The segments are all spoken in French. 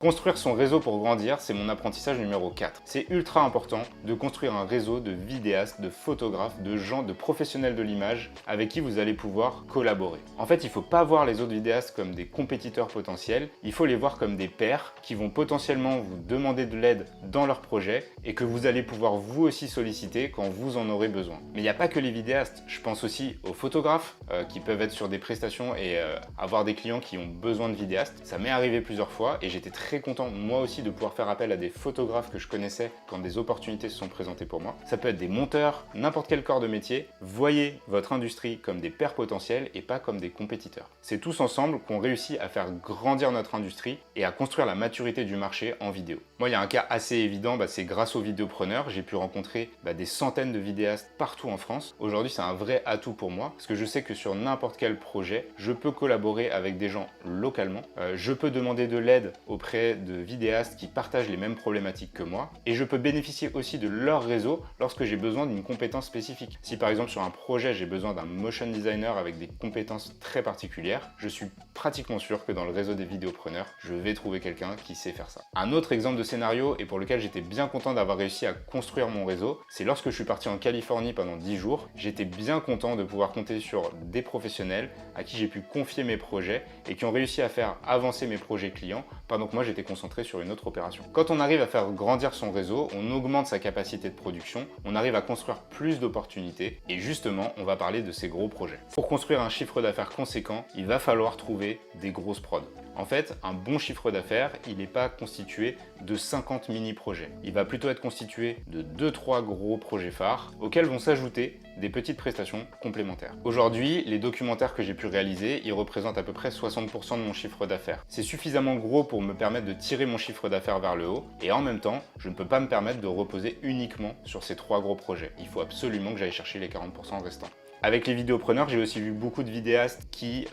Construire son réseau pour grandir, c'est mon apprentissage numéro 4. C'est ultra important de construire un réseau de vidéastes, de photographes, de gens, de professionnels de l'image avec qui vous allez pouvoir collaborer. En fait, il ne faut pas voir les autres vidéastes comme des compétiteurs potentiels, il faut les voir comme des pairs qui vont potentiellement vous demander de l'aide dans leur projet et que vous allez pouvoir vous aussi solliciter quand vous en aurez besoin. Mais il n'y a pas que les vidéastes, je pense aussi aux photographes qui peuvent être sur des prestations et avoir des clients qui ont besoin de vidéastes. Ça m'est arrivé plusieurs fois et j'étais très content moi aussi de pouvoir faire appel à des photographes que je connaissais quand des opportunités se sont présentées pour moi. Ça peut être des monteurs, n'importe quel corps de métier. Voyez votre industrie comme des pairs potentiels et pas comme des compétiteurs. C'est tous ensemble qu'on réussit à faire grandir notre industrie et à construire la maturité du marché en vidéo. Moi, il y a un cas assez évident, c'est grâce aux vidéopreneurs, j'ai pu rencontrer des centaines de vidéastes partout en France. Aujourd'hui, c'est un vrai atout pour moi parce que je sais que sur n'importe quel projet, je peux collaborer avec des gens localement. Je peux demander de l'aide auprès de vidéastes qui partagent les mêmes problématiques que moi et je peux bénéficier aussi de leur réseau lorsque j'ai besoin d'une compétence spécifique. Si par exemple sur un projet j'ai besoin d'un motion designer avec des compétences très particulières, je suis pratiquement sûr que dans le réseau des vidéopreneurs, je vais trouver quelqu'un qui sait faire ça. Un autre exemple de scénario et pour lequel j'étais bien content d'avoir réussi à construire mon réseau, c'est lorsque je suis parti en Californie pendant 10 jours, j'étais bien content de pouvoir compter sur des professionnels à qui j'ai pu confier mes projets et qui ont réussi à faire avancer mes projets clients pendant que moi j'étais concentré sur une autre opération. Quand on arrive à faire grandir son réseau, on augmente sa capacité de production, on arrive à construire plus d'opportunités et justement, on va parler de ces gros projets. Pour construire un chiffre d'affaires conséquent, il va falloir trouver des grosses prods. En fait, un bon chiffre d'affaires, il n'est pas constitué de 50 mini-projets. Il va plutôt être constitué de 2-3 gros projets phares auxquels vont s'ajouter des petites prestations complémentaires. Aujourd'hui, les documentaires que j'ai pu réaliser, ils représentent à peu près 60% de mon chiffre d'affaires. C'est suffisamment gros pour me permettre de tirer mon chiffre d'affaires vers le haut et en même temps, je ne peux pas me permettre de reposer uniquement sur ces 3 gros projets. Il faut absolument que j'aille chercher les 40% restants. Avec les vidéopreneurs, j'ai aussi vu beaucoup de vidéastes qui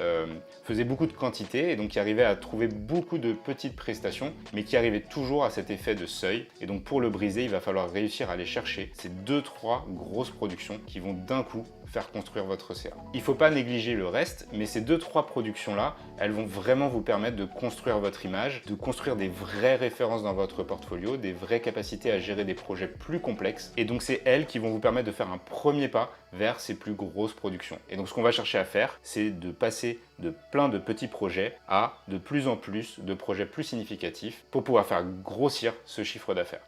faisaient beaucoup de quantité et donc qui arrivaient à trouver beaucoup de petites prestations, mais qui arrivaient toujours à cet effet de seuil. Et donc pour le briser, il va falloir réussir à aller chercher ces 2-3 grosses productions qui vont d'un coup faire construire votre CA. Il ne faut pas négliger le reste, mais ces 2-3 productions-là, elles vont vraiment vous permettre de construire votre image, de construire des vraies références dans votre portfolio, des vraies capacités à gérer des projets plus complexes. Et donc c'est elles qui vont vous permettre de faire un premier pas vers ces plus grosses productions. Et donc ce qu'on va chercher à faire, c'est de passer de plein de petits projets à de plus en plus de projets plus significatifs pour pouvoir faire grossir ce chiffre d'affaires.